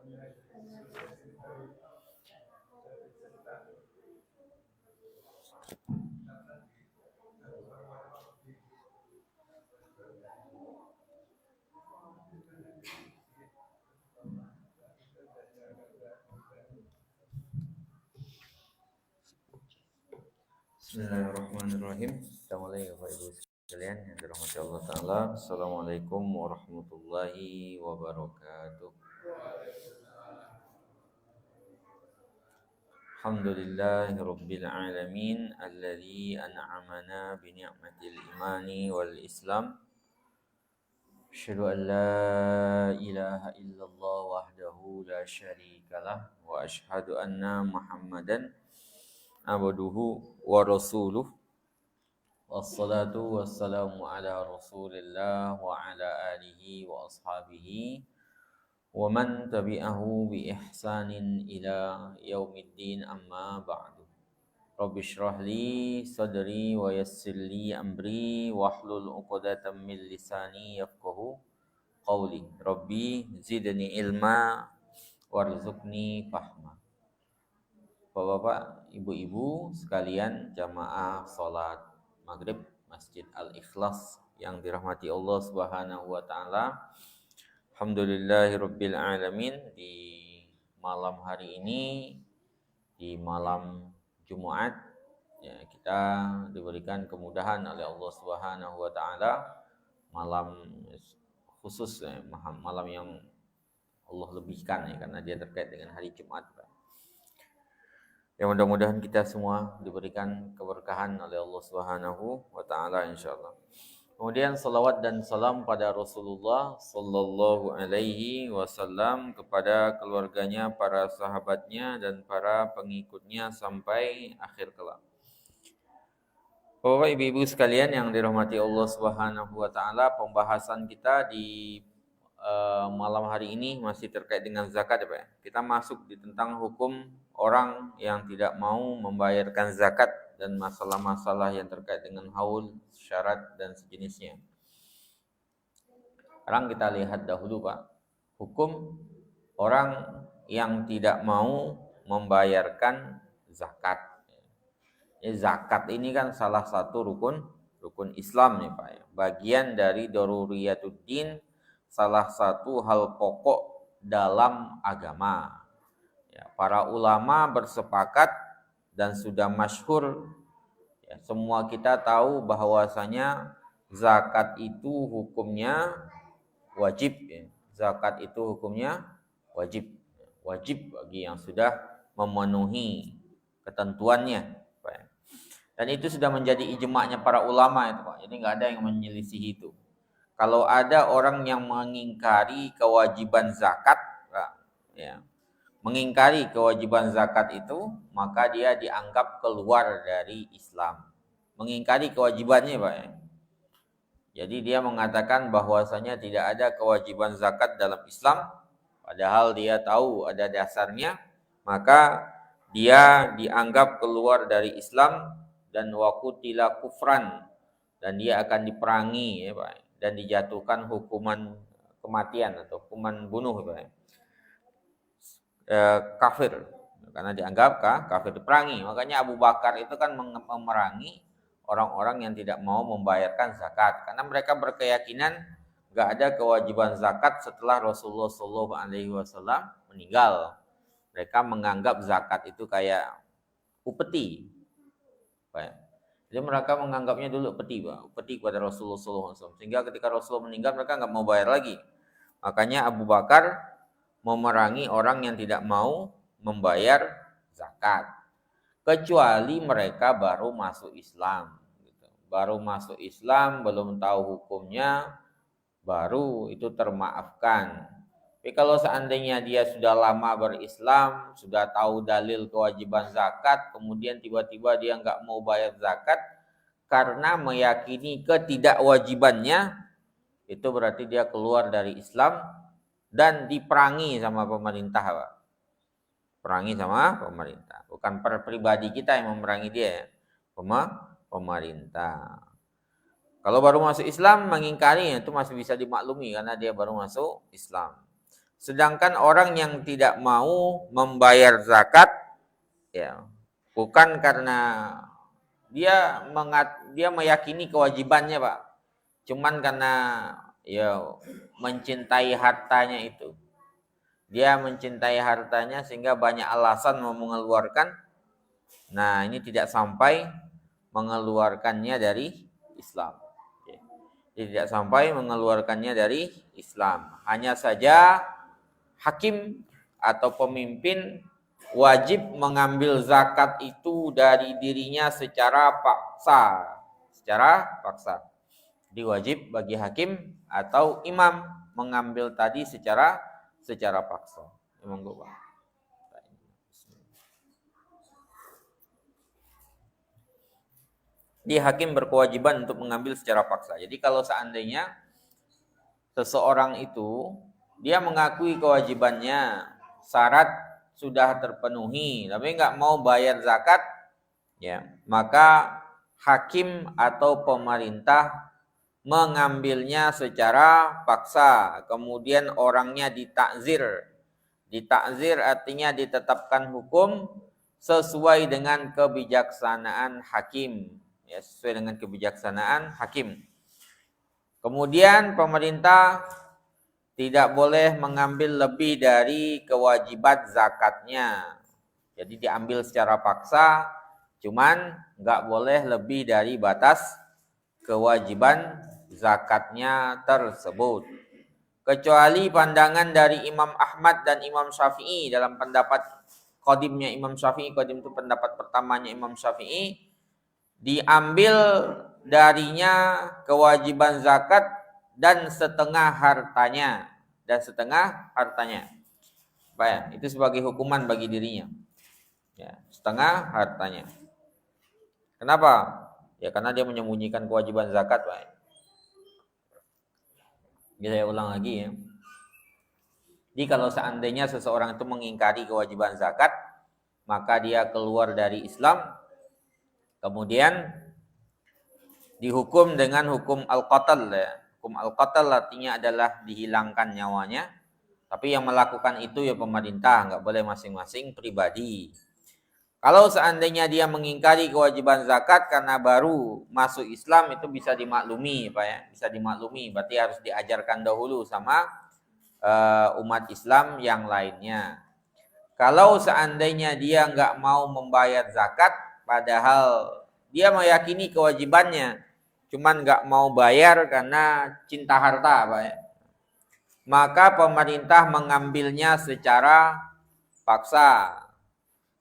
Bismillahirrahmanirrahim. Assalamualaikum Bapak Ibu sekalian yang dirahmati Allah Ta'ala. Assalamualaikum warahmatullahi wabarakatuh. Alhamdulillahi Rabbil Alamin alladzi an'amana bi ni'matil imani wal islam. Asyhadu an la ilaha illallah wahdahu la syarikalah wa asyhadu anna Muhammadan abduhu wa rasuluh. Wassalatu wassalamu ala rasulillah wa ala alihi wa ashabihi wa man tabi'ahu bi ihsanin ila yaumiddin amma ba'du. Rabbi shrah li sadri wa yassir li amri wahlul 'uqdatam min lisani yafqahu qawli. Rabbi zidni ilma warzuqni fahma. Bapak-bapak, ibu-ibu sekalian jamaah salat Maghrib Masjid Al-Ikhlas yang dirahmati Allah Subhanahu wa taala. Alhamdulillahirabbil alamin, di malam hari ini, di malam Jumat, ya, kita diberikan kemudahan oleh Allah Subhanahu wa taala, malam khusus, ya, malam yang Allah lebihkan, ya, karena dia terkait dengan hari Jumat. Ya, mudah-mudahan kita semua diberikan keberkahan oleh Allah Subhanahu wa taala insyaallah. Kemudian salawat dan salam pada Rasulullah sallallahu alaihi wasallam, kepada keluarganya, para sahabatnya dan para pengikutnya sampai akhir kelak. Bapak Ibu sekalian yang dirahmati Allah Subhanahu wa taala, pembahasan kita di malam hari ini masih terkait dengan zakat, ya Pak. Kita masuk di tentang hukum orang yang tidak mau membayarkan zakat dan masalah-masalah yang terkait dengan haul, syarat dan sejenisnya. Sekarang kita lihat dahulu, Pak, hukum orang yang tidak mau membayarkan zakat. Zakat ini kan salah satu rukun Islam, nih Pak. Bagian dari daruriyatuddin, salah satu hal pokok dalam agama. Ya, para ulama bersepakat dan sudah masyhur, ya, semua kita tahu bahwasanya zakat itu hukumnya wajib, ya. Zakat itu hukumnya wajib bagi yang sudah memenuhi ketentuannya, Pak. Dan itu sudah menjadi ijma'nya para ulama itu, Pak. Jadi nggak ada yang menyelisihi itu. Kalau ada orang yang mengingkari kewajiban zakat, ya, mengingkari kewajiban zakat itu, maka dia dianggap keluar dari Islam. Mengingkari kewajibannya, Pak. Jadi dia mengatakan bahwasanya tidak ada kewajiban zakat dalam Islam, padahal dia tahu ada dasarnya, maka dia dianggap keluar dari Islam dan waqutila kufran, dan dia akan diperangi, ya Pak, dan dijatuhkan hukuman kematian atau hukuman bunuh, Pak. Kafir, karena dianggap kafir, diperangi. Makanya Abu Bakar itu kan memerangi orang-orang yang tidak mau membayarkan zakat, karena mereka berkeyakinan nggak ada kewajiban zakat setelah Rasulullah SAW meninggal. Mereka menganggap zakat itu kayak upeti, jadi mereka menganggapnya dulu upeti kepada Rasulullah SAW, sehingga ketika Rasulullah meninggal mereka nggak mau bayar lagi. Makanya Abu Bakar memerangi orang yang tidak mau membayar zakat, kecuali mereka baru masuk Islam, gitu. Baru masuk Islam, belum tahu hukumnya, baru itu termaafkan. Tapi kalau seandainya dia sudah lama berislam, sudah tahu dalil kewajiban zakat, kemudian tiba-tiba dia nggak mau bayar zakat karena meyakini ketidakwajibannya, itu berarti dia keluar dari Islam dan diperangi sama pemerintah, Pak. Perangi sama pemerintah. Bukan pribadi kita yang memerangi dia, ya. Pemerintah. Kalau baru masuk Islam mengingkari, itu masih bisa dimaklumi karena dia baru masuk Islam. Sedangkan orang yang tidak mau membayar zakat, ya, bukan karena dia meyakini kewajibannya, Pak. Cuman karena ya mencintai hartanya itu. Dia mencintai hartanya sehingga banyak alasan mau mengeluarkan. Nah, ini tidak sampai mengeluarkannya dari Islam. Tidak sampai mengeluarkannya dari Islam. Hanya saja hakim atau pemimpin wajib mengambil zakat itu dari dirinya secara paksa. Secara paksa. Jadi wajib bagi hakim atau imam mengambil tadi secara paksa. Monggo, Pak. Di hakim berkewajiban untuk mengambil secara paksa. Jadi kalau seandainya seseorang itu dia mengakui kewajibannya, syarat sudah terpenuhi, tapi nggak mau bayar zakat, ya, maka hakim atau pemerintah mengambilnya secara paksa. Kemudian orangnya ditakzir. Ditakzir artinya ditetapkan hukum sesuai dengan kebijaksanaan hakim. Ya, sesuai dengan kebijaksanaan hakim. Kemudian pemerintah tidak boleh mengambil lebih dari kewajiban zakatnya. Jadi diambil secara paksa, cuman nggak boleh lebih dari batas kewajiban zakatnya tersebut. Kecuali pandangan dari Imam Ahmad dan Imam Syafi'i dalam pendapat qadimnya Imam Syafi'i, qadim itu pendapat pertamanya Imam Syafi'i, diambil darinya kewajiban zakat dan setengah hartanya. Baik, itu sebagai hukuman bagi dirinya. Ya, setengah hartanya. Kenapa? Ya karena dia menyembunyikan kewajiban zakat, Pak. Jadi saya ulang lagi ya. Jadi kalau seandainya seseorang itu mengingkari kewajiban zakat, maka dia keluar dari Islam, kemudian dihukum dengan hukum al-qatl ya. Hukum al-qatl artinya adalah dihilangkan nyawanya. Tapi yang melakukan itu ya pemerintah, nggak boleh masing-masing pribadi. Kalau seandainya dia mengingkari kewajiban zakat karena baru masuk Islam, itu bisa dimaklumi, Pak ya. Bisa dimaklumi, berarti harus diajarkan dahulu sama umat Islam yang lainnya. Kalau seandainya dia nggak mau membayar zakat, padahal dia meyakini kewajibannya, cuman nggak mau bayar karena cinta harta, Pak ya, maka pemerintah mengambilnya secara paksa.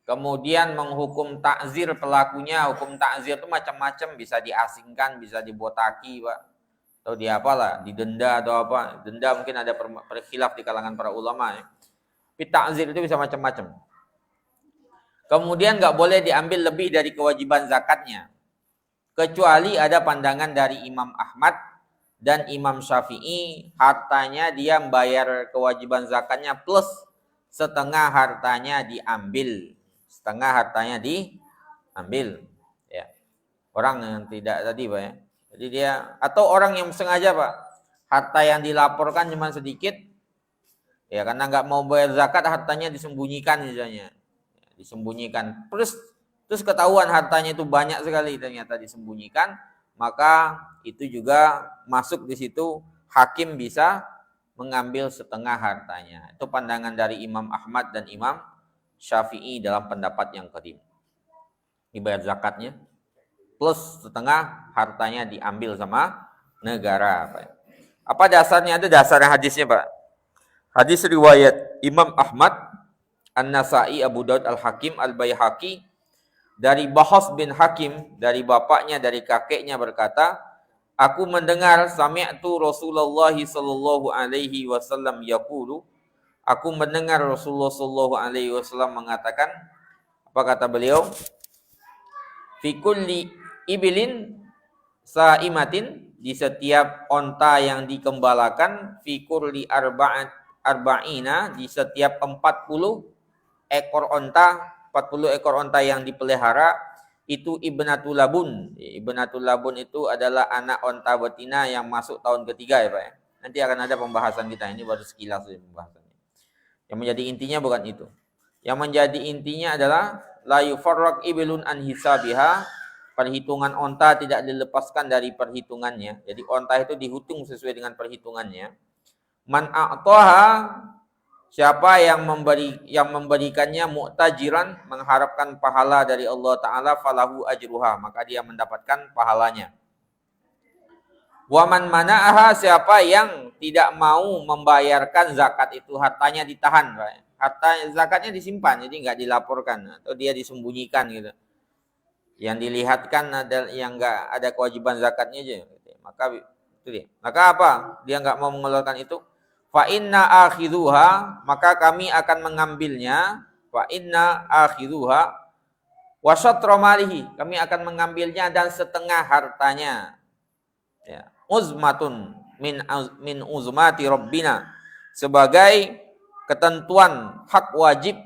Kemudian menghukum takzir pelakunya. Hukum takzir itu macam-macam, bisa diasingkan, bisa dibotaki, Pak. Atau di apalah, didenda atau apa. Denda mungkin ada berkhilaf di kalangan para ulama ya. Tapi takzir itu bisa macam-macam. Kemudian nggak boleh diambil lebih dari kewajiban zakatnya. Kecuali ada pandangan dari Imam Ahmad dan Imam Syafi'i, hartanya dia membayar kewajiban zakatnya plus setengah hartanya diambil. Setengah hartanya diambil. Ya. Orang yang tidak tadi, Pak ya. Jadi dia, atau orang yang sengaja, Pak, harta yang dilaporkan cuma sedikit, ya karena nggak mau bayar zakat, hartanya disembunyikan misalnya. Disembunyikan. Terus ketahuan hartanya itu banyak sekali ternyata disembunyikan, maka itu juga masuk di situ, hakim bisa mengambil setengah hartanya. Itu pandangan dari Imam Ahmad dan Imam Syafi'i dalam pendapat yang qadim. Dibayar zakatnya plus setengah hartanya diambil sama negara, Pak. Apa dasarnya? Ada dasarnya hadisnya, Pak. Hadis riwayat Imam Ahmad, An-Nasa'i, Abu Daud, Al-Hakim, Al-Baihaqi dari Bahas bin Hakim, dari bapaknya, dari kakeknya berkata, aku mendengar sami'tu Rasulullah sallallahu alaihi wasallam yaqulu, aku mendengar Rasulullah sallallahu alaihi wasallam mengatakan, apa kata beliau? Fi kulli ibilin saimatin, di setiap onta yang dikembalakan, fi kulli arba'ina, di setiap 40 ekor onta, 40 ekor onta yang dipelihara, itu ibnatul labun. Ibnatul labun itu adalah anak onta betina yang masuk tahun ketiga ya, Pak ya. Nanti akan ada pembahasan kita, ini baru sekilas pembahasannya. Yang menjadi intinya bukan itu. Yang menjadi intinya adalah la yufarraq ibilun an hisabiha. Perhitungan onta tidak dilepaskan dari perhitungannya. Jadi onta itu dihitung sesuai dengan perhitungannya. Man a'taha, siapa yang memberikannya mu'tajiran, mengharapkan pahala dari Allah Ta'ala, falahu ajruha, maka dia mendapatkan pahalanya. Waman mana'aha, siapa yang tidak mau membayarkan zakat itu, hartanya ditahan, harta zakatnya disimpan, jadi nggak dilaporkan atau dia disembunyikan gitu. Yang dilihatkan ada yang nggak ada kewajiban zakatnya aja, maka itu dia. Maka apa? Dia nggak mau mengeluarkan itu. Fa inna akhidhuha, maka kami akan mengambilnya. Fa inna akhidhuha wa syatra malihi, kami akan mengambilnya dan setengah hartanya. Ya. Uzmatun min uzmati rabbina, sebagai ketentuan hak wajib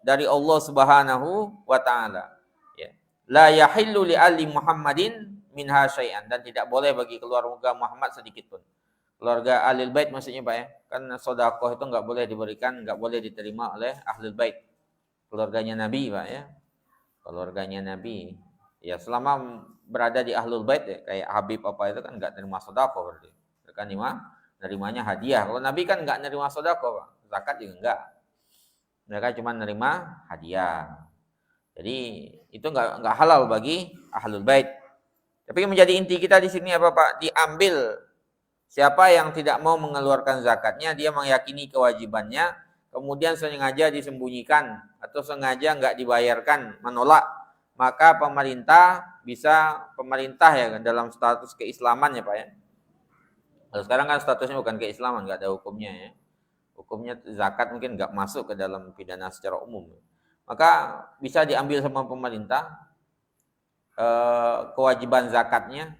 dari Allah Subhanahu wa taala. Ya. La yahillu li ali Muhammadin minha syai'an, dan tidak boleh bagi keluarga Muhammad sedikit pun. Keluarga Ahlul Bait maksudnya Pak ya. Kan sedekah itu enggak boleh diberikan, enggak boleh diterima oleh Ahlul Bait. Keluarganya Nabi Pak ya. Keluarganya Nabi. Ya selama berada di Ahlul Bait ya, kayak Habib apa itu kan enggak terima sedekah berarti. Mereka nerimanya hadiah. Kalau Nabi kan enggak nerima sedekah Pak. Zakat juga enggak. Mereka cuma nerima hadiah. Jadi itu enggak halal bagi Ahlul Bait. Tapi yang menjadi inti kita di sini apa Pak? Diambil. Siapa yang tidak mau mengeluarkan zakatnya, dia meyakini kewajibannya, kemudian sengaja disembunyikan atau sengaja enggak dibayarkan, menolak, maka pemerintah ya dalam status keislaman ya Pak ya. Kalau sekarang kan statusnya bukan keislaman, enggak ada hukumnya ya. Hukumnya zakat mungkin enggak masuk ke dalam pidana secara umum. Maka bisa diambil sama pemerintah kewajiban zakatnya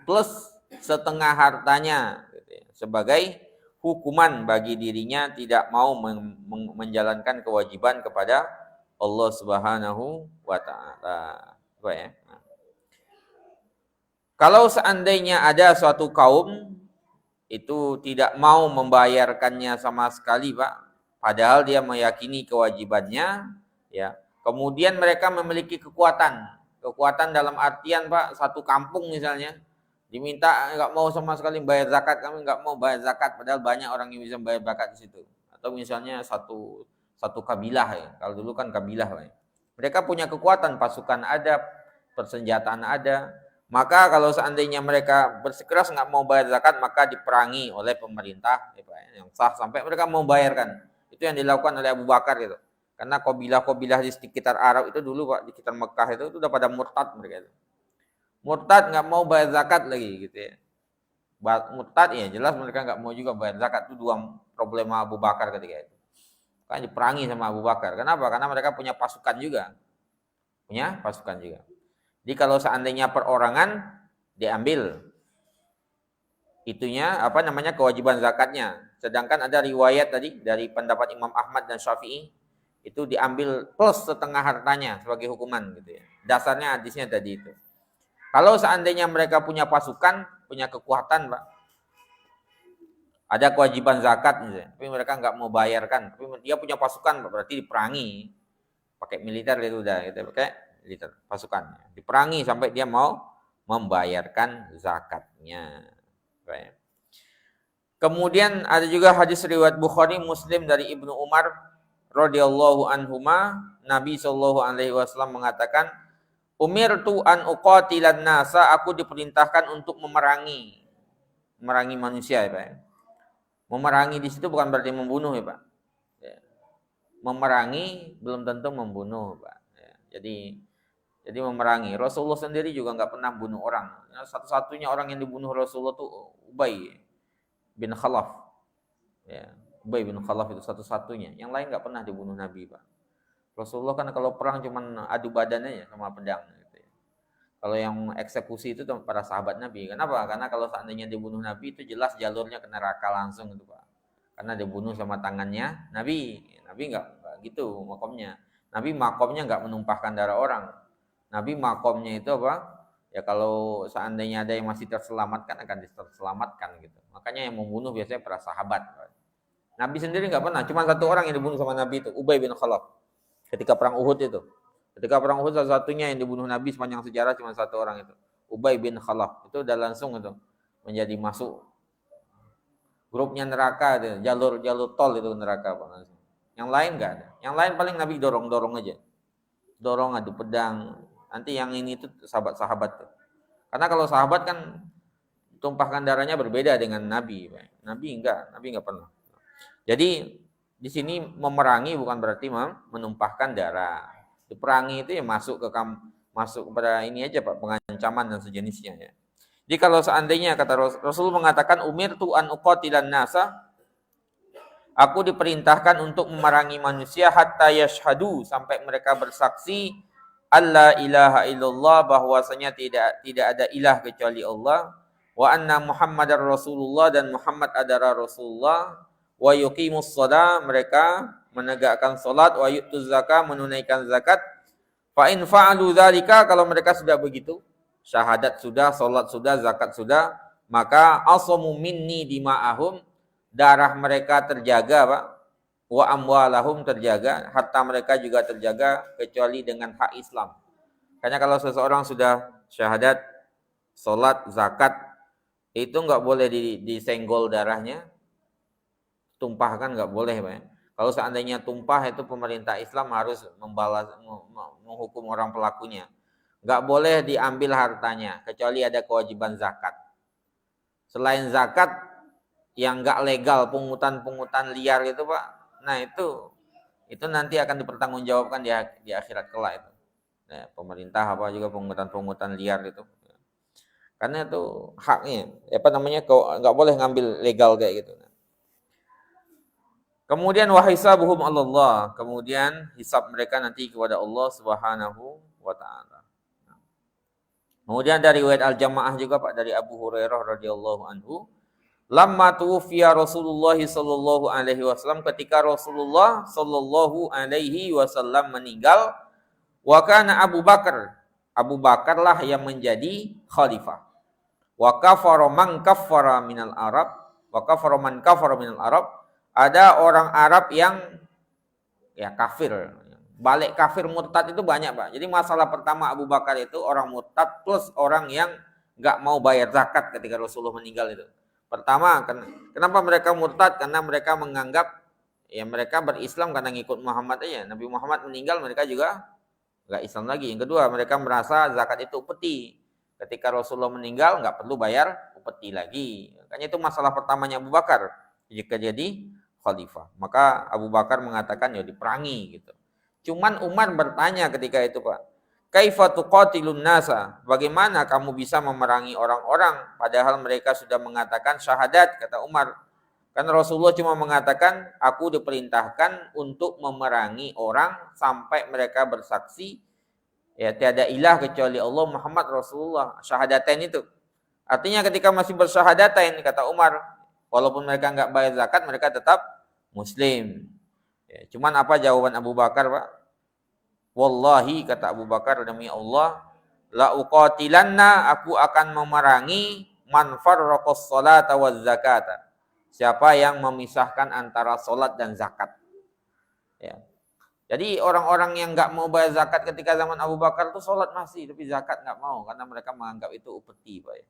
plus setengah hartanya sebagai hukuman bagi dirinya tidak mau menjalankan kewajiban kepada Allah Subhanahu wa taala. Ya? Kalau seandainya ada suatu kaum itu tidak mau membayarkannya sama sekali, Pak, padahal dia meyakini kewajibannya, ya. Kemudian mereka memiliki kekuatan dalam artian, Pak, satu kampung misalnya diminta nggak mau sama sekali bayar zakat, kami nggak mau bayar zakat, padahal banyak orang yang bisa bayar zakat di situ. Atau misalnya satu kabilah ya, kalau dulu kan kabilah ya. Mereka punya kekuatan, pasukan ada, persenjataan ada. Maka kalau seandainya mereka bersikeras nggak mau bayar zakat, maka diperangi oleh pemerintah yang sah sampai mereka mau bayarkan. Itu yang dilakukan oleh Abu Bakar gitu. Karena kabilah-kabilah di sekitar Arab itu dulu Pak, di sekitar Mekah itu udah pada murtad mereka itu. Murtad nggak mau bayar zakat lagi gitu ya. Murtad ya jelas mereka nggak mau juga bayar zakat. Itu dua problema Abu Bakar ketika itu. Kan diperangi sama Abu Bakar. Kenapa? Karena mereka punya pasukan juga. Jadi kalau seandainya perorangan diambil itunya kewajiban zakatnya. Sedangkan ada riwayat tadi dari pendapat Imam Ahmad dan Syafi'i itu diambil plus setengah hartanya sebagai hukuman gitu ya. Dasarnya hadisnya tadi itu. Kalau seandainya mereka punya pasukan, punya kekuatan, Pak, ada kewajiban zakat, misalnya, tapi mereka nggak mau bayarkan, tapi dia punya pasukan, Pak, berarti diperangi, pakai militer itu udah, gitu, pakai militer pasukan, diperangi sampai dia mau membayarkan zakatnya. Pak. Kemudian ada juga hadis riwayat Bukhari Muslim dari Ibnu Umar radhiyallahu anhuma, Nabi sallallahu alaihi wasallam mengatakan, umirtu an uqatilan nasa, aku diperintahkan untuk memerangi manusia ya Pak. Memerangi di situ bukan berarti membunuh ya Pak. Ya. Memerangi belum tentu membunuh Pak. Ya. Jadi memerangi. Rasulullah sendiri juga nggak pernah bunuh orang. Satu-satunya orang yang dibunuh Rasulullah itu Ubay bin Khalaf. Ya. Ubay bin Khalaf itu satu-satunya. Yang lain nggak pernah dibunuh Nabi Pak. Rasulullah kan kalau perang cuma adu badannya ya sama pedang gitu ya. Kalau yang eksekusi itu para sahabat Nabi. Kenapa? Karena kalau seandainya dibunuh Nabi itu jelas jalurnya ke neraka langsung gitu Pak. Karena dibunuh sama tangannya Nabi. Nabi enggak gitu makomnya. Nabi makomnya enggak menumpahkan darah orang. Nabi makomnya itu apa? Ya kalau seandainya ada yang masih terselamatkan akan terselamatkan gitu. Makanya yang membunuh biasanya para sahabat Pak. Nabi sendiri nggak pernah, cuma satu orang yang dibunuh sama Nabi itu, Ubay bin Khalaf. Ketika perang Uhud itu. Ketika perang Uhud satu-satunya yang dibunuh Nabi sepanjang sejarah cuma satu orang itu. Ubay bin Khalaf. Itu udah langsung itu menjadi masuk grupnya neraka itu, jalur tol itu neraka Pak. Yang lain enggak ada. Yang lain paling Nabi dorong-dorong aja. Dorong adu pedang. Nanti yang ini tuh sahabat-sahabat tuh. Karena kalau sahabat kan tumpahkan darahnya berbeda dengan Nabi. Nabi enggak pernah. Jadi di sini memerangi bukan berarti menumpahkan darah. Diperangi itu ya masuk kepada ini aja Pak, pengancaman dan sejenisnya ya. Jadi kalau seandainya kata Rasul mengatakan umirtu an uqatilan nasa, aku diperintahkan untuk memerangi manusia hatta yashhadu, sampai mereka bersaksi alla ilaha illallah, bahwasanya tidak ada ilah kecuali Allah, wa anna Muhammadar Rasulullah, dan Muhammad adalah Rasulullah, wa yuqimus shalah, mereka menegakkan salat, wa yu'tuz zakah, menunaikan zakat. Fa in fa'alu dzalika, kalau mereka sudah begitu, syahadat sudah, salat sudah, zakat sudah, maka asamu minni dima'ahum, darah mereka terjaga Pak, wa amwalahum terjaga, harta mereka juga terjaga, kecuali dengan hak Islam. Karena kalau seseorang sudah syahadat, salat, zakat, itu enggak boleh disenggol darahnya, tumpahkan nggak boleh Pak. Kalau seandainya tumpah itu pemerintah Islam harus menghukum orang pelakunya. Nggak boleh diambil hartanya kecuali ada kewajiban zakat. Selain zakat yang nggak legal, pungutan liar itu Pak, nah itu nanti akan dipertanggungjawabkan di akhirat kelak itu. Nah, pemerintah apa juga pungutan liar itu. Karena itu haknya, nggak boleh ngambil legal kayak gitu. Kemudian wahisabuhum Allah, kemudian hisab mereka nanti kepada Allah Subhanahu wa taala. Kemudian dari riwayat Al-Jamaah juga Pak, dari Abu Hurairah radhiyallahu anhu, lamma tuwfiya Rasulullah sallallahu alaihi wasallam, ketika Rasulullah sallallahu alaihi wasallam meninggal, wa kana Abu Bakarlah yang menjadi khalifah. Wa kafara man kafara minal Arab, wa kafara man kafara minal Arab, ada orang Arab yang ya kafir, balik kafir murtad itu banyak Pak. Jadi masalah pertama Abu Bakar itu orang murtad plus orang yang nggak mau bayar zakat ketika Rasulullah meninggal itu. Pertama, kenapa mereka murtad? Karena mereka menganggap ya mereka berislam karena ngikut Muhammad aja. Nabi Muhammad meninggal mereka juga nggak Islam lagi. Yang kedua, mereka merasa zakat itu upeti. Ketika Rasulullah meninggal nggak perlu bayar upeti lagi. Makanya itu masalah pertamanya Abu Bakar jika jadi khalifah. Maka Abu Bakar mengatakan ya diperangi gitu. Cuman Umar bertanya ketika itu Pak, kaifa tuqatilun nasa? Bagaimana kamu bisa memerangi orang-orang padahal mereka sudah mengatakan syahadat, kata Umar. Kan Rasulullah cuma mengatakan aku diperintahkan untuk memerangi orang sampai mereka bersaksi ya tiada ilah kecuali Allah, Muhammad Rasulullah, syahadatain itu. Artinya ketika masih bersyahadatain, kata Umar, walaupun mereka enggak bayar zakat, mereka tetap muslim. Ya, cuman apa jawaban Abu Bakar Pak? Wallahi, kata Abu Bakar, demi Allah, la uqatilanna, aku akan memerangi man farraqas salata waz zakata, siapa yang memisahkan antara salat dan zakat. Ya. Jadi orang-orang yang enggak mau bayar zakat ketika zaman Abu Bakar itu salat masih, tapi zakat enggak mau karena mereka menganggap itu upeti Pak ya.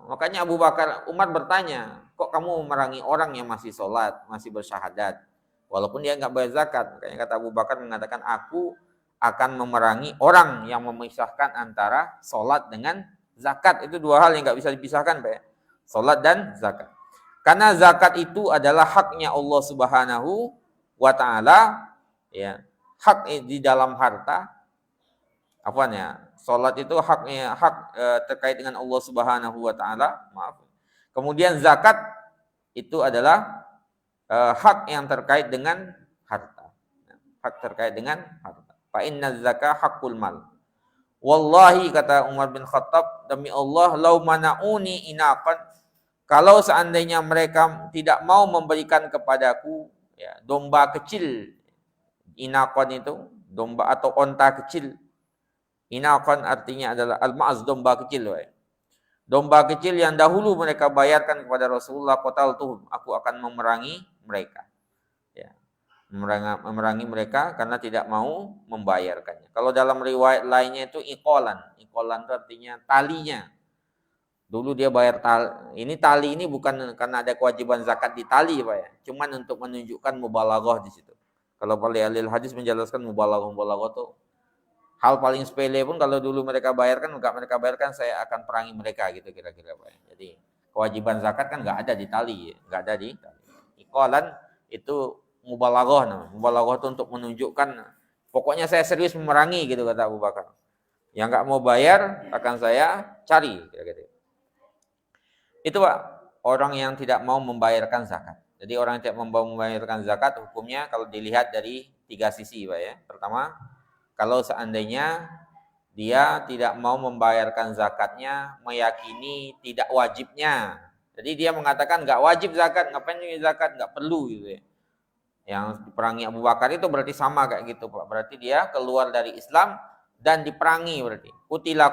Makanya Abu Bakar, Umar bertanya, kok kamu memerangi orang yang masih sholat, masih bersyahadat, walaupun dia nggak bayar zakat? Makanya kata Abu Bakar mengatakan, aku akan memerangi orang yang memisahkan antara sholat dengan zakat. Itu dua hal yang nggak bisa dipisahkan Pak ya, sholat dan zakat. Karena zakat itu adalah haknya Allah Subhanahu wa taala, ya, hak di dalam harta. Apaan ya? Salat itu hak terkait dengan Allah Subhanahu wa taala, maaf. Kemudian zakat itu adalah hak yang terkait dengan harta. Hak terkait dengan harta. Fa inna zakah haqqul mal. Wallahi, kata Umar bin Khattab, demi Allah, lau manauni inaqan, kalau seandainya mereka tidak mau memberikan kepadaku ya, domba kecil. Inaqan itu domba atau onta kecil. Inaqan artinya adalah al-ma'az, domba kecil. Domba kecil yang dahulu mereka bayarkan kepada Rasulullah, qataltuhum, aku akan memerangi mereka. Ya. Memerangi mereka karena tidak mau membayarkannya. Kalau dalam riwayat lainnya itu iqolan. Iqolan itu artinya talinya. Dulu dia bayar tali. Ini tali ini bukan karena ada kewajiban zakat di tali, Pak ya. Cuman untuk menunjukkan mubalaghah di situ. Kalau para ahli hadis menjelaskan mubalaghah itu hal paling sepele pun kalau dulu mereka bayarkan, enggak mereka bayarkan, saya akan perangi mereka gitu kira-kira, Pak ya. Jadi kewajiban zakat kan enggak ada di tali, enggak ada di tali. Iqalan itu mubalaghah namanya. Mubalaghah itu untuk menunjukkan pokoknya saya serius memerangi gitu kata Abu Bakar. Yang enggak mau bayar akan saya cari kira-kira. Itu Pak, orang yang tidak mau membayarkan zakat. Jadi orang yang tidak mau membayarkan zakat hukumnya kalau dilihat dari 3 sisi Pak ya. Pertama, kalau seandainya dia tidak mau membayarkan zakatnya, meyakini tidak wajibnya. Jadi dia mengatakan nggak wajib zakat, ngapain ini zakat, nggak perlu gitu ya. Yang diperangi Abu Bakar itu berarti sama kayak gitu Pak. Berarti dia keluar dari Islam dan diperangi berarti. Qutila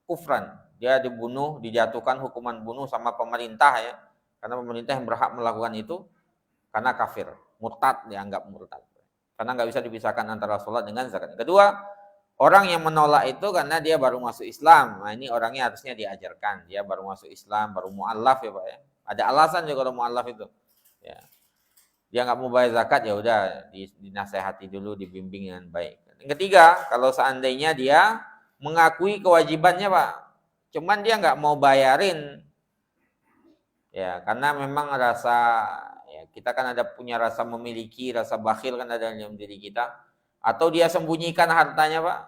kufran. Dia dibunuh, dijatuhkan hukuman bunuh sama pemerintah ya. Karena pemerintah yang berhak melakukan itu karena kafir, murtad, dianggap murtad. Karena nggak bisa dipisahkan antara sholat dengan zakat. Kedua, orang yang menolak itu karena dia baru masuk Islam. Nah ini orangnya harusnya diajarkan. Dia baru masuk Islam, baru mu'allaf ya Pak ya. Ada alasan juga kalau mu'allaf itu. Ya. Dia nggak mau bayar zakat ya udah dinasehati dulu, dibimbing dengan baik. Yang ketiga, kalau seandainya dia mengakui kewajibannya Pak, cuman dia nggak mau bayarin, ya karena memang rasa ya kita kan ada punya rasa memiliki, rasa bakhil kan ada dalam diri kita, atau dia sembunyikan hartanya Pak.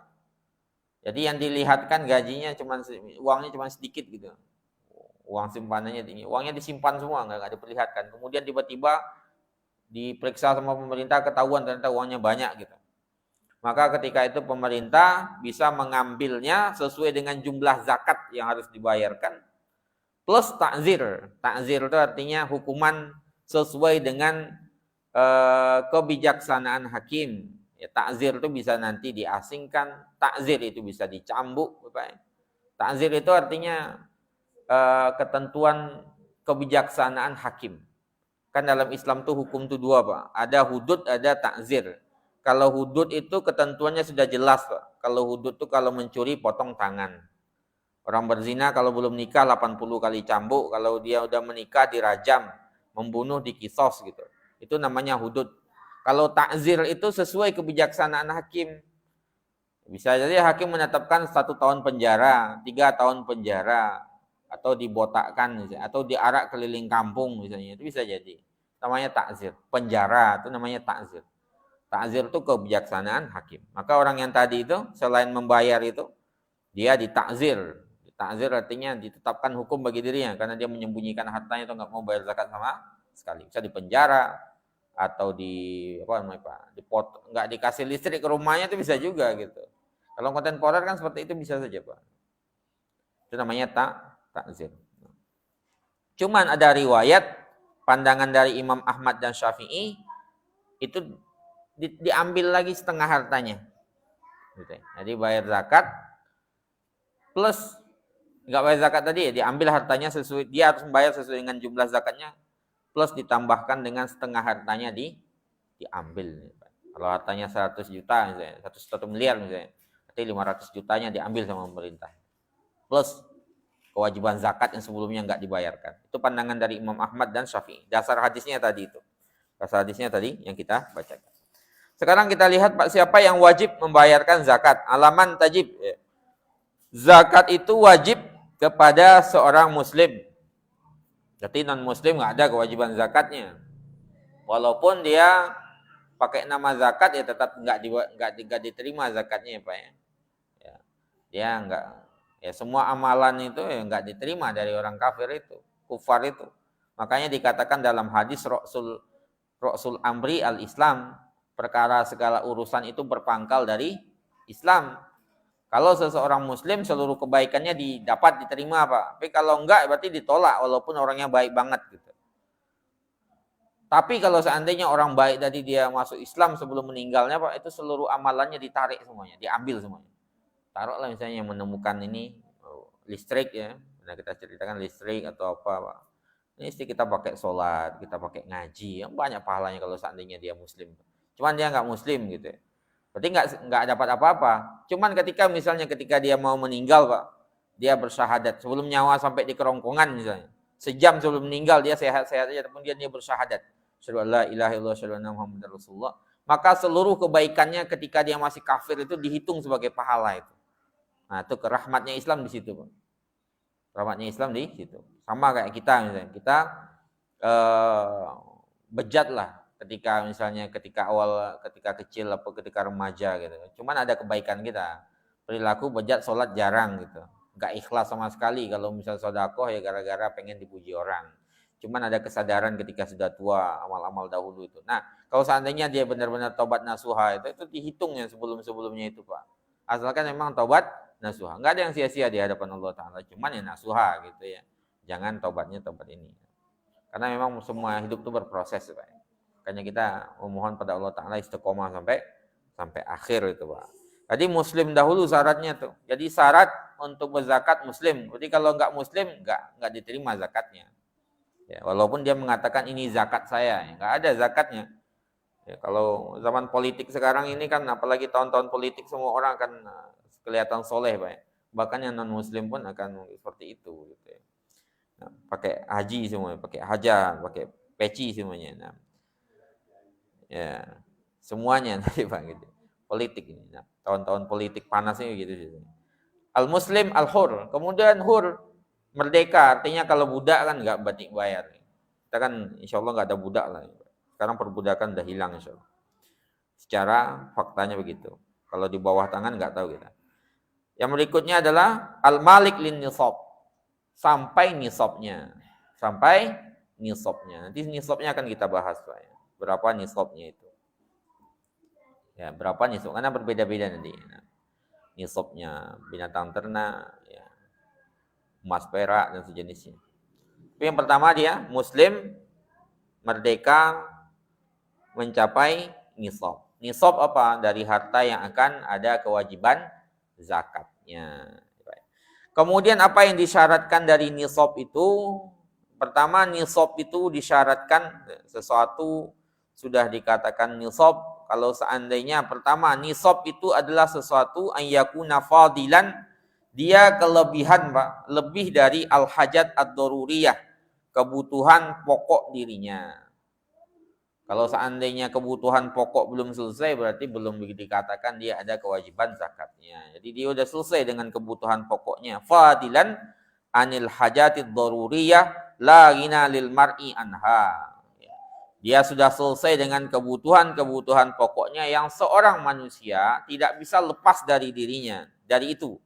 Jadi yang dilihatkan gajinya cuman uangnya cuma sedikit gitu, uang simpanannya tinggi, uangnya disimpan semua nggak diperlihatkan. Kemudian tiba-tiba diperiksa sama pemerintah ketahuan ternyata uangnya banyak gitu. Maka ketika itu pemerintah bisa mengambilnya sesuai dengan jumlah zakat yang harus dibayarkan plus takzir. Takzir itu artinya hukuman sesuai dengan kebijaksanaan hakim. Ya, takzir itu bisa nanti diasingkan, takzir itu bisa dicambuk. Takzir itu artinya ketentuan kebijaksanaan hakim. Kan dalam Islam tuh hukum tuh dua Pak. Ada hudud, ada takzir. Kalau hudud itu ketentuannya sudah jelas Pak. Kalau hudud itu kalau mencuri potong tangan. Orang berzina kalau belum nikah 80 kali cambuk. Kalau dia udah menikah dirajam. Membunuh dikisos gitu. Itu namanya hudud. Kalau takzir itu sesuai kebijaksanaan hakim. Bisa jadi hakim menetapkan 1 tahun penjara, 3 tahun penjara. Atau dibotakkan misalnya. Atau diarak keliling kampung misalnya. Itu bisa jadi. Namanya takzir. Penjara itu namanya takzir. Takzir itu kebijaksanaan hakim. Maka orang yang tadi itu selain membayar itu dia ditakzir. Takzir artinya ditetapkan hukum bagi dirinya karena dia menyembunyikan hartanya itu nggak mau bayar zakat sama sekali. Bisa dipenjara atau nggak dikasih listrik ke rumahnya itu bisa juga gitu. Kalau kontemporer kan seperti itu bisa saja Pak. Itu namanya takzir. Cuman ada riwayat pandangan dari Imam Ahmad dan Syafi'i itu diambil lagi setengah hartanya. Jadi bayar zakat plus nggak bayar zakat tadi ya, diambil hartanya sesuai, dia harus membayar sesuai dengan jumlah zakatnya plus ditambahkan dengan setengah hartanya diambil. Kalau hartanya 100 juta misalnya, 1 miliar misalnya, berarti 500 jutanya diambil sama pemerintah. Plus kewajiban zakat yang sebelumnya nggak dibayarkan. Itu pandangan dari Imam Ahmad dan Syafi'i. Dasar hadisnya tadi itu. Dasar hadisnya tadi yang kita bacakan. Sekarang kita lihat Pak, siapa yang wajib membayarkan zakat? Alaman tajib. Zakat itu wajib kepada seorang muslim. Jadi non muslim nggak ada kewajiban zakatnya. Walaupun dia pakai nama zakat ya tetap nggak diterima zakatnya Pak ya. Dia nggak, ya semua amalan itu ya nggak diterima dari orang kafir itu, kufar itu. Makanya dikatakan dalam hadis Rasul Amri al-Islam, perkara segala urusan itu berpangkal dari Islam. Kalau seseorang muslim seluruh kebaikannya dapat diterima Pak. Tapi kalau enggak berarti ditolak walaupun orangnya baik banget gitu. Tapi kalau seandainya orang baik tadi dia masuk Islam sebelum meninggalnya Pak, itu seluruh amalannya ditarik semuanya, diambil semuanya. Taruhlah misalnya yang menemukan ini listrik ya, Nah, kita ceritakan listrik atau apa, Pak. Ini istri kita pakai sholat, kita pakai ngaji, yang banyak pahalanya kalau seandainya dia muslim. Cuman dia nggak muslim gitu ya. Berarti nggak dapat apa-apa. Cuman ketika dia mau meninggal, Pak, dia bersyahadat sebelum nyawa sampai di kerongkongan misalnya. Sejam sebelum meninggal dia sehat-sehat aja, tapi dia bersyahadat. Asyhadu an la ilaha illallah, asyhadu anna Muhammadar Rasulullah. Maka seluruh kebaikannya ketika dia masih kafir itu dihitung sebagai pahala itu. Nah, itu rahmatnya Islam di situ, Pak. Rahmatnya Islam di situ. Sama kayak kita misalnya. Kita bejat lah ketika awal, ketika kecil atau ketika remaja gitu. Cuman ada kebaikan kita. Perilaku bejat, sholat jarang gitu. Gak ikhlas sama sekali kalau misal sedekah ya gara-gara pengen dipuji orang. Cuman ada kesadaran ketika sudah tua, amal-amal dahulu itu. Nah, kalau seandainya dia benar-benar taubat nasuha itu dihitungnya sebelum-sebelumnya itu, Pak. Asalkan memang taubat nasuha. Enggak ada yang sia-sia di hadapan Allah Ta'ala. Cuman ya nasuha gitu ya. Jangan taubatnya taubat ini. Karena memang semua hidup itu berproses, Pak. Makanya kita memohon pada Allah Ta'ala istiqomah sampai akhir itu, Pak. Jadi muslim dahulu syaratnya tuh. Jadi syarat untuk berzakat muslim. Jadi kalau enggak muslim enggak diterima zakatnya. Ya, walaupun dia mengatakan ini zakat saya, enggak ada zakatnya. Ya, kalau zaman politik sekarang ini kan apalagi tahun-tahun politik semua orang akan kelihatan soleh, Pak. Bahkan yang non muslim pun akan seperti itu gitu ya. Nah, pakai haji semuanya, pakai hajah, pakai peci semuanya. Nah, ya, semuanya nanti Pak gitu. Politik ini. Nah, tahun-tahun politik panasnya gitu. Al-muslim al-hur. Kemudian hur merdeka, artinya kalau budak kan enggak berarti bayar. Kita kan insya Allah enggak ada budak lah. Sekarang perbudakan udah hilang insya Allah. Secara faktanya begitu. Kalau di bawah tangan enggak tahu kita. Yang berikutnya adalah al-malik lin nisab. Sampai nisabnya. Nanti nisabnya akan kita bahas, Pak. Berapa nisabnya itu. Ya, berapa nisab? Karena berbeda-beda nanti. Nah, nisabnya binatang ternak, ya, emas perak dan sejenisnya. Tapi yang pertama dia muslim merdeka mencapai nisab. Nisab apa? Dari harta yang akan ada kewajiban zakatnya. Kemudian apa yang disyaratkan dari nisab itu? Pertama, nisab itu disyaratkan sesuatu sudah dikatakan nisab. Kalau seandainya pertama nisab itu adalah sesuatu ayyakuna fadilan, dia kelebihan, Pak, lebih dari al-hajat ad-daruriyah, kebutuhan pokok dirinya. Kalau seandainya kebutuhan pokok belum selesai, berarti belum dikatakan dia ada kewajiban zakatnya. Jadi dia sudah selesai dengan kebutuhan pokoknya. Fadilan anil hajatid daruriyah la ghina lil mar'i anha. Dia sudah selesai dengan kebutuhan pokoknya yang seorang manusia tidak bisa lepas dari dirinya, dari itu.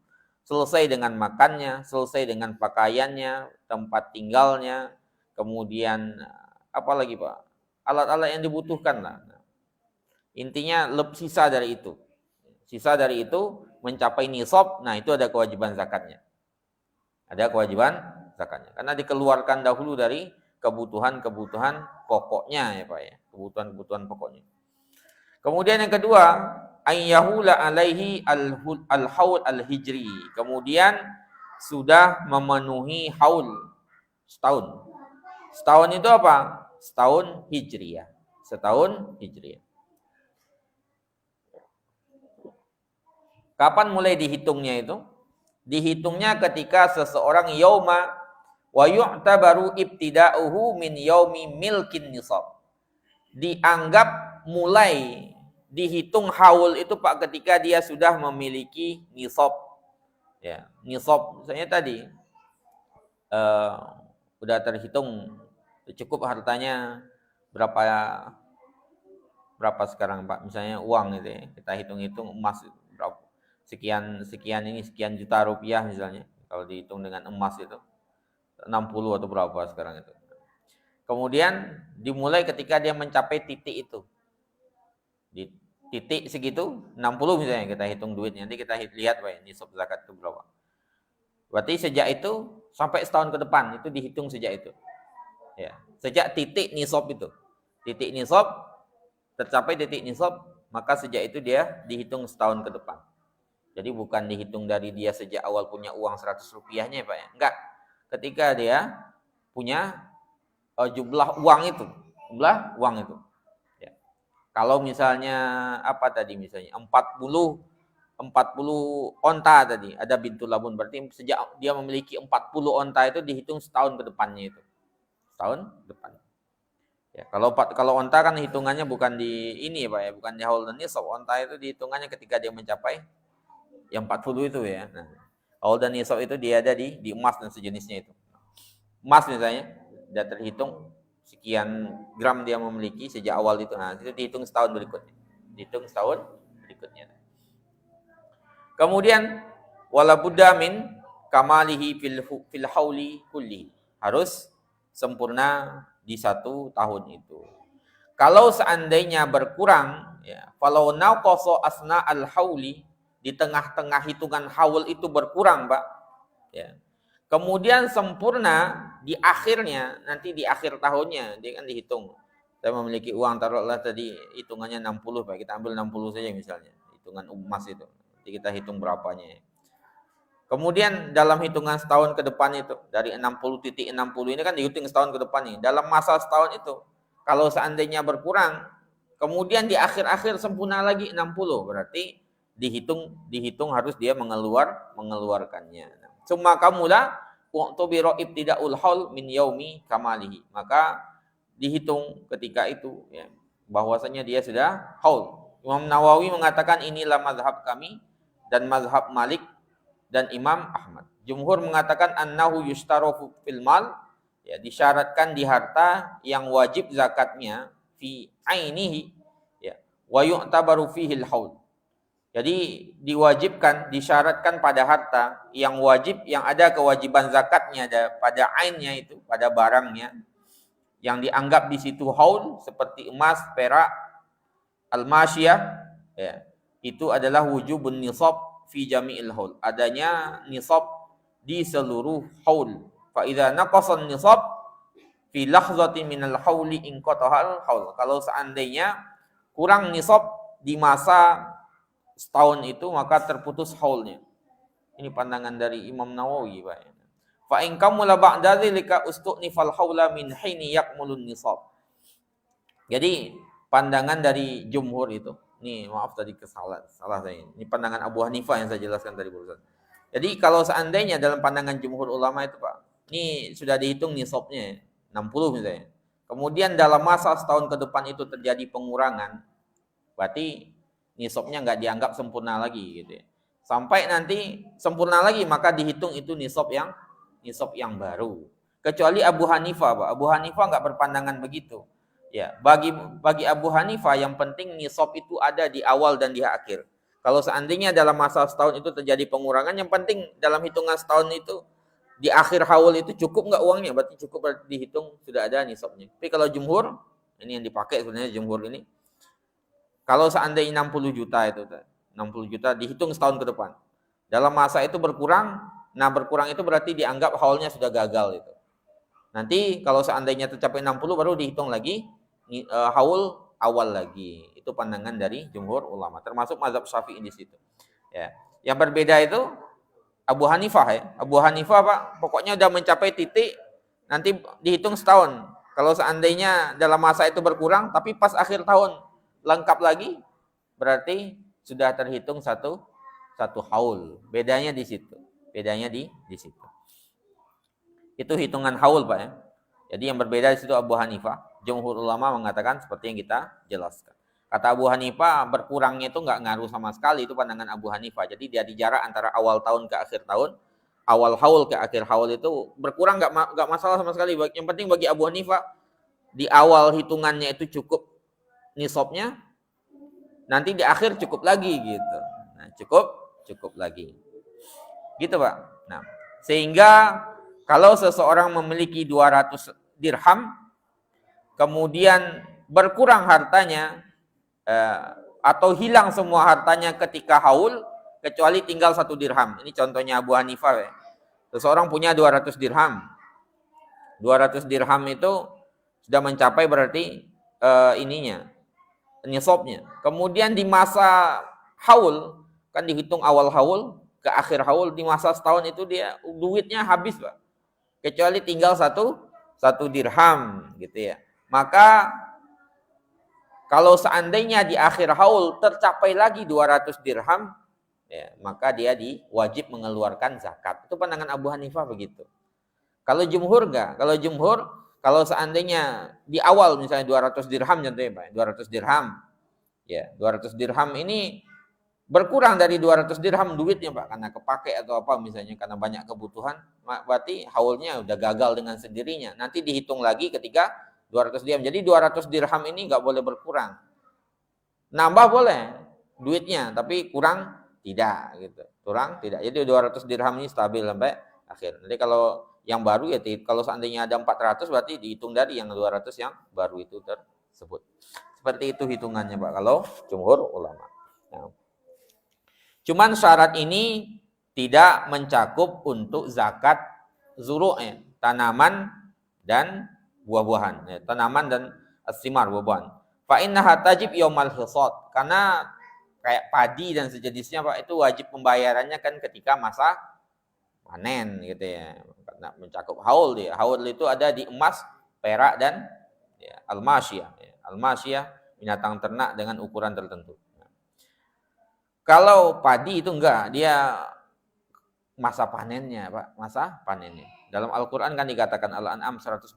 Selesai dengan makannya, selesai dengan pakaiannya, tempat tinggalnya, kemudian apa lagi, Pak? Alat-alat yang dibutuhkan lah. Intinya sisa dari itu. Sisa dari itu mencapai nisab, nah itu ada kewajiban zakatnya. Ada kewajiban zakatnya. Karena dikeluarkan dahulu dari kebutuhan pokoknya ya Pak ya. Kebutuhan pokoknya. Kemudian yang kedua, ayyahula alaihi al-haul al-hijri. Kemudian sudah memenuhi haul setahun. Setahun itu apa? Setahun hijriyah. Setahun hijriyah. Kapan mulai dihitungnya itu? Dihitungnya ketika seseorang yauma wa yu'tabaru ibtida'uhu min yaumi milkin nisab. Dianggap mulai dihitung haul itu Pak ketika dia sudah memiliki nisab. Ya, nisab misalnya tadi udah terhitung cukup hartanya berapa sekarang Pak, misalnya uang itu ya, kita hitung-hitung emas berapa sekian juta rupiah misalnya, kalau dihitung dengan emas itu 60 atau berapa sekarang itu. Kemudian dimulai ketika dia mencapai titik itu, di titik segitu 60 misalnya kita hitung duitnya, nanti kita lihat Pak nisab zakat itu berapa. Berarti sejak itu sampai setahun ke depan itu dihitung sejak itu. Ya, sejak titik nisab itu. Titik nisab tercapai titik nisab, maka sejak itu dia dihitung setahun ke depan. Jadi bukan dihitung dari dia sejak awal punya uang 100 rupiahnya Pak ya. Enggak. ketika dia punya jumlah uang itu. Ya. Kalau misalnya apa tadi misalnya 40 onta tadi, ada bintul labun, berarti sejak dia memiliki 40 onta itu dihitung setahun ke depannya itu. Setahun depan. Ya, kalau onta kan hitungannya bukan di ini ya Pak ya, bukan di haul dan nisab. Onta itu dihitungannya ketika dia mencapai yang 40 itu ya. Nah, haul dan nisab itu dia ada di emas dan sejenisnya itu. Emas misalnya sudah terhitung sekian gram dia memiliki sejak awal itu. Nah, itu dihitung setahun berikutnya. Kemudian wala budda min kamalihi fil hauli kulli. Harus sempurna di 1 tahun itu. Kalau seandainya berkurang, ya, falau naqasa asna al hauli, di tengah-tengah hitungan haul itu berkurang, Pak. Ya. Kemudian sempurna di akhirnya, nanti di akhir tahunnya dia kan dihitung. Saya memiliki uang, taruhlah tadi hitungannya 60, Pak. Kita ambil 60 saja misalnya, hitungan emas itu. Nanti kita hitung berapanya. Kemudian dalam hitungan setahun ke depan itu, dari 60.60 ini kan dihitung setahun ke depan nih. Dalam masa setahun itu, kalau seandainya berkurang, kemudian di akhir-akhir sempurna lagi 60, berarti dihitung harus dia mengeluarkannya. Summa kamula u'tubira ibtida'ul haul min yaumi kamalihi. Maka dihitung ketika itu ya, bahwasanya dia sudah haul. Imam Nawawi mengatakan inilah mazhab kami dan mazhab Malik dan Imam Ahmad. Jumhur mengatakan annahu yushtarofu fil mal, ya, disyaratkan di harta yang wajib zakatnya fi ainihi, ya, wa yu'tabaru fihi al-haul. Jadi diwajibkan, disyaratkan pada harta yang wajib, yang ada kewajiban zakatnya pada ainnya itu, pada barangnya yang dianggap di situ haul seperti emas, perak, al-masyiyah, ya, itu adalah wujubun nisab fi jami'il haul. Adanya nisab di seluruh haul. Fa idza naqasa nisab fi lahzatin minal hauli inqata'al haul. Kalau seandainya kurang nisab di masa setahun itu, maka terputus haulnya. Ini pandangan dari Imam Nawawi, Pak. Fa in kamula ba'da dzalika ustu'nifal haula min hini yakmulun nisab. Jadi pandangan dari jumhur itu, nih maaf tadi salah saya. Ini pandangan Abu Hanifah yang saya jelaskan tadi barusan. Jadi kalau seandainya dalam pandangan jumhur ulama itu, Pak, ini sudah dihitung nisabnya 60 misalnya. Kemudian dalam masa setahun ke depan itu terjadi pengurangan, berarti nisabnya nggak dianggap sempurna lagi gitu ya. Sampai nanti sempurna lagi maka dihitung itu nisab yang baru. Kecuali Abu Hanifah, Pak. Abu Hanifah nggak berpandangan begitu. Ya, bagi Abu Hanifah yang penting nisab itu ada di awal dan di akhir. Kalau seandainya dalam masa setahun itu terjadi pengurangan, yang penting dalam hitungan setahun itu di akhir haul itu cukup nggak uangnya, berarti dihitung sudah ada nisabnya. Tapi kalau jumhur, ini yang dipakai sebenarnya jumhur ini, kalau seandainya 60 juta itu, 60 juta dihitung setahun ke depan. Dalam masa itu berkurang, nah berkurang itu berarti dianggap haulnya sudah gagal itu. Nanti kalau seandainya tercapai 60 baru dihitung lagi haul awal lagi. Itu pandangan dari jumhur ulama, termasuk mazhab Syafi'i di situ. Ya. Yang berbeda itu Abu Hanifah ya. Abu Hanifah, Pak, pokoknya udah mencapai titik nanti dihitung setahun. Kalau seandainya dalam masa itu berkurang tapi pas akhir tahun lengkap lagi, berarti sudah terhitung satu haul. Bedanya di situ. Di situ. Itu hitungan haul, Pak ya. Jadi yang berbeda di situ Abu Hanifah. Jumhur ulama mengatakan seperti yang kita jelaskan. Kata Abu Hanifah, berkurangnya itu nggak ngaruh sama sekali, itu pandangan Abu Hanifah. Jadi dia di jarak antara awal tahun ke akhir tahun, awal haul ke akhir haul itu berkurang nggak masalah sama sekali. Yang penting bagi Abu Hanifah di awal hitungannya itu cukup nisabnya, nanti di akhir cukup lagi gitu. Nah, cukup lagi. Gitu, Pak. Nah, sehingga kalau seseorang memiliki 200 dirham, kemudian berkurang hartanya, atau hilang semua hartanya ketika haul, kecuali tinggal 1 dirham. Ini contohnya Abu Hanifah. Ya. Seseorang punya 200 dirham. 200 dirham itu sudah mencapai berarti nisabnya. Kemudian di masa haul, kan dihitung awal haul ke akhir haul, di masa setahun itu dia duitnya habis, Pak. kecuali tinggal satu dirham gitu ya. Maka kalau seandainya di akhir haul tercapai lagi 200 dirham, ya, maka dia wajib mengeluarkan zakat. Itu pandangan Abu Hanifah begitu. Kalau jumhur enggak? Kalau jumhur, kalau seandainya di awal misalnya 200 dirham contohnya Pak, 200 dirham. Ya, 200 dirham ini berkurang dari 200 dirham duitnya Pak, karena kepake atau apa misalnya, karena banyak kebutuhan, berarti haulnya udah gagal dengan sendirinya. Nanti dihitung lagi ketika 200 dirham. Jadi 200 dirham ini nggak boleh berkurang. Nambah boleh duitnya, tapi kurang tidak gitu. Kurang tidak. Jadi 200 dirham ini stabil sampai akhir. Jadi kalau yang baru ya, kalau seandainya ada 400 berarti dihitung dari yang 200 yang baru itu tersebut. Seperti itu hitungannya Pak kalau jumhur ulama. Nah, cuman syarat ini tidak mencakup untuk zakat zuru', tanaman dan buah-buahan, tanaman dan as-simar, buah-buahan. Fa innaha tajib yaumal hisad, karena kayak padi dan sejenisnya Pak, itu wajib pembayarannya kan ketika masa panen gitu ya. Karena mencakup haul dia. Haul itu ada di emas, perak dan ya, al-masyiyah. Al-masyiyah binatang ternak dengan ukuran tertentu. Kalau padi itu enggak, dia masa panennya, Pak, masa panennya. Dalam Al-Qur'an kan dikatakan Al-An'am 141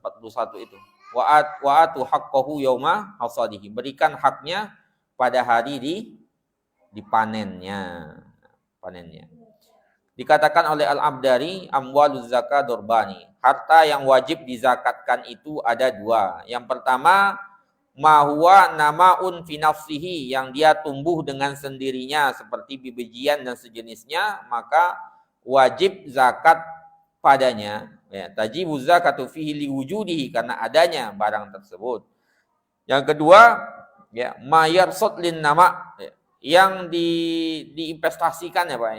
itu. Wa'atu haqqahu yauma hasadihi. Berikan haknya pada hari di panennya. Panennya. Dikatakan oleh Al-Abdari, amwaluz zakat dorbani. Harta yang wajib dizakatkan itu ada dua. Yang pertama, mahuwa namaun fi nafsihi, yang dia tumbuh dengan sendirinya seperti bibijian dan sejenisnya, maka wajib zakat padanya. Ya, tajibu zakatu fihi liwujudihi, karena adanya barang tersebut. Yang kedua, ya, mayarsud lin nama, ya, yang diinvestasikan ya Pak,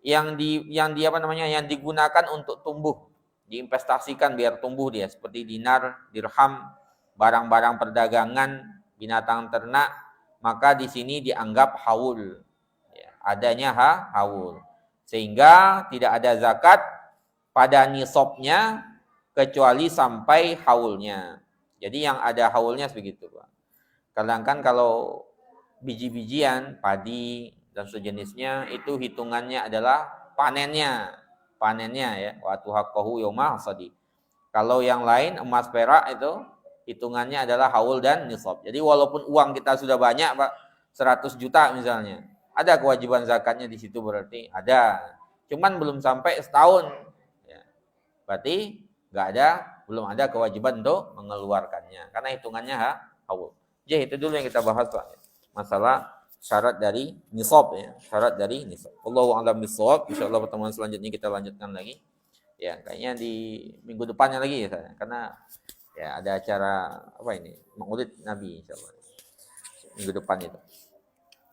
yang apa namanya, yang digunakan untuk tumbuh, diinvestasikan biar tumbuh dia, seperti dinar, dirham, barang-barang perdagangan, binatang ternak, maka di sini dianggap haul. Ya, adanya haul. Sehingga tidak ada zakat pada nisabnya kecuali sampai haulnya. Jadi yang ada haulnya begitu, Pak. Kadang-kadang kalau biji-bijian, padi dan sejenisnya itu hitungannya adalah panennya ya, wa tuhaqqahu yauma hasadi. Kalau yang lain emas perak itu hitungannya adalah haul dan nisab. Jadi walaupun uang kita sudah banyak Pak, 100 juta misalnya, ada kewajiban zakatnya di situ, berarti ada. Cuman belum sampai setahun. Ya. Berarti belum ada kewajiban untuk mengeluarkannya karena hitungannya haul. Jadi itu dulu yang kita bahas Pak. Masalah syarat dari nisab ya, syarat dari nisab. Allahu a'lam bishawab. Insyaallah pertemuan selanjutnya kita lanjutkan lagi. Ya, kayaknya di minggu depannya lagi ya saya. Karena ya ada acara apa ini? Maulid Nabi insyaallah. Minggu depan itu.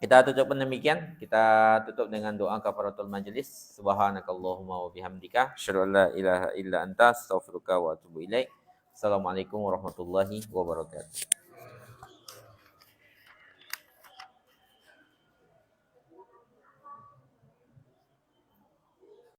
Kita tutup demikian. Kita tutup dengan doa kafaratul majelis. Subhanakallahumma wa bihamdika asyhadu an la ilaha illa anta astaghfiruka wa atubu ilaik. Assalamualaikum warahmatullahi wabarakatuh.